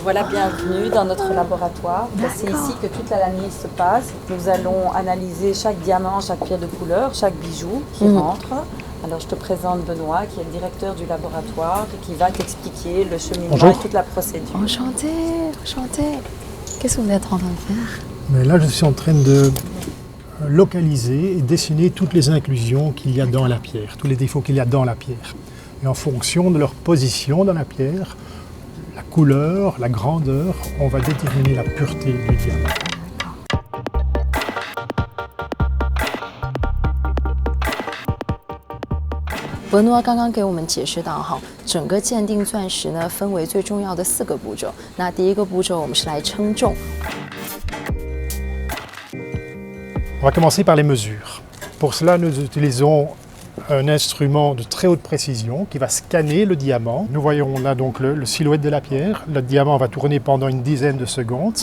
Voilà, bienvenue dans notre laboratoire. C'est ici que toute l'analyse se passe. Nous allons analyser chaque diamant, chaque pierre de couleur, chaque bijou qui rentre. Alors je te présente Benoît, qui est le directeur du laboratoire et qui va t'expliquer le cheminement et toute la procédure. Enchanté, enchanté. Qu'est-ce que vous êtes en train de faire? Mais là, je suis en train de localiser et dessiner toutes les inclusions qu'il y a dans la pierre, tous les défauts qu'il y a dans la pierre. Et en fonction de leur position dans la pierre, la couleur, la grandeur, on va déterminer la pureté du diamant.伯诺刚刚给我们解释到哈，整个鉴定钻石呢分为最重要的4个步骤。那第一个步骤我们是来称重。On va commencer par les mesures. Pour cela, nous utilisons un instrument de très haute précision qui va scanner le diamant. Nous voyons là donc le silhouette de la pierre. Le diamant va tourner pendant une dizaine de secondes,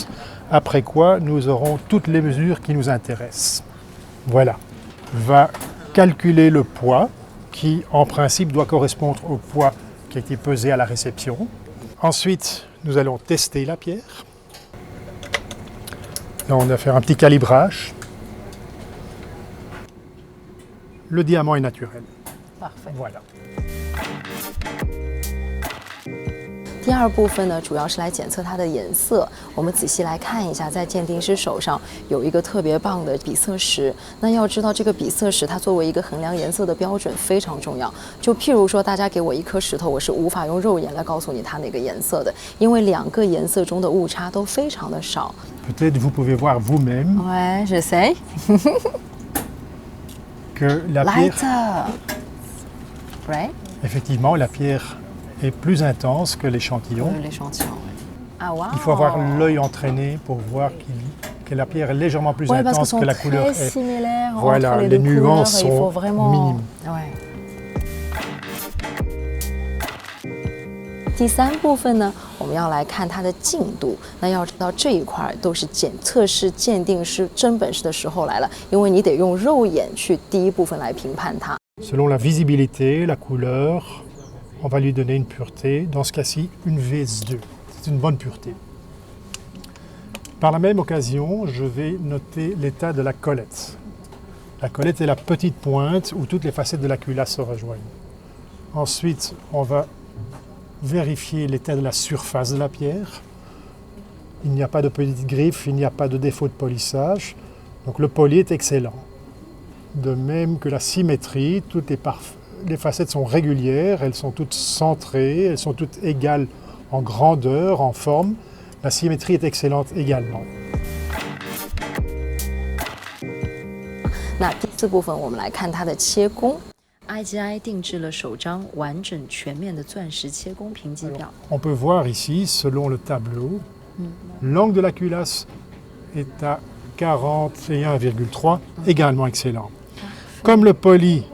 après quoi nous aurons toutes les mesures qui nous intéressent. Voilà. Va calculer le poids qui, en principe, doit correspondre au poids qui a été pesé à la réception. Ensuite, nous allons tester la pierre. Là, on va faire un petit calibrage. Le diamant est naturel. Parfait. Voilà. 第二部分呢，主要是来检测它的颜色。我们仔细来看一下，在鉴定师手上有一个特别棒的比色石。那要知道，这个比色石它作为一个衡量颜色的标准非常重要。就譬如说，大家给我一颗石头，我是无法用肉眼来告诉你它哪个颜色的，因为2个颜色中的误差都非常的少。Peut-être vous pouvez voir vous-même. Ouais, j'essaie. Que la pierre, right? effectivement, la pierre est plus intense que l'échantillon. L'échantillon. Ah wow. Il faut avoir l'œil entraîné pour voir que la pierre est légèrement plus intense que la couleur est. Similaires Voilà, entre les nuances couleurs, sont vraiment... minimes. Ouais. 第3部分呢，我们要来看它的净度。那要知道这一块都是测试鉴定师真本事的时候来了，因为你得用肉眼去第一部分来评判它。Selon la visibilité, la couleur, on va lui donner une pureté. Dans ce cas-ci, une VS2. C'est une bonne pureté. Par la même occasion, je vais noter l'état de la collette. La collette est la petite pointe où toutes les facettes de la culasse se rejoignent. Ensuite, on va vérifier l'état de la surface de la pierre. Il n'y a pas de petites griffes, il n'y a pas de défaut de polissage. Donc le poli est excellent. De même que la symétrie, les facettes sont régulières, elles sont toutes centrées, elles sont toutes égales en grandeur, en forme. La symétrie est excellente également. 那第4部分我们来看它的切工。IGI 定制了首张完整全面的钻石切工评级表。On peut voir ici, selon le tableau, l'angle de la culasse est à 41,3, également excellent. Comme le poli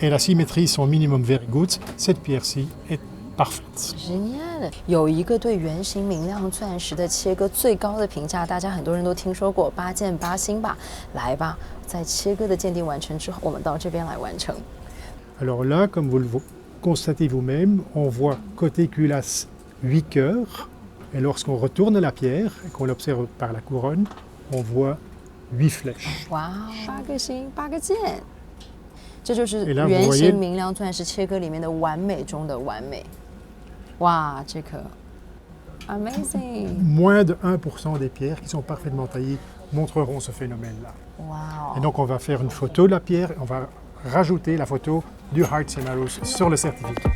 et la symétrie sont minimum very good, cette pierre-ci est parfaite. Génial！ 有一个对圆形明亮钻石的切割最高的评价，大家很多人都听说过8件8星吧？来吧，在切割的鉴定完成之后，我们到这边来完成。Alors là, comme vous le constatez vous-même, on voit côté culasse 8 cœurs. Et lorsqu'on retourne la pierre et qu'on l'observe par la couronne, on voit 8 flèches. 哇，8个星，8个键，这就是圆形明亮钻石切割里面的完美中的完美。哇，这个 amazing！ Moins de 1% des pierres qui sont parfaitement taillées montreront ce phénomène-là. Wow. Et donc on va faire une photo de la pierre et on va rajouter la photo du Hearts and Arrows sur le certificat.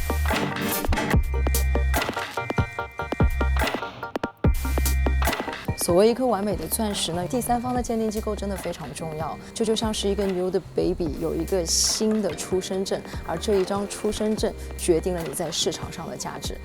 所谓一颗完美的钻石呢，第3方的鉴定机构真的非常重要。这就像是一个 new 的 baby 有一个新的出生证，而这一张出生证决定了你在市场上的价值。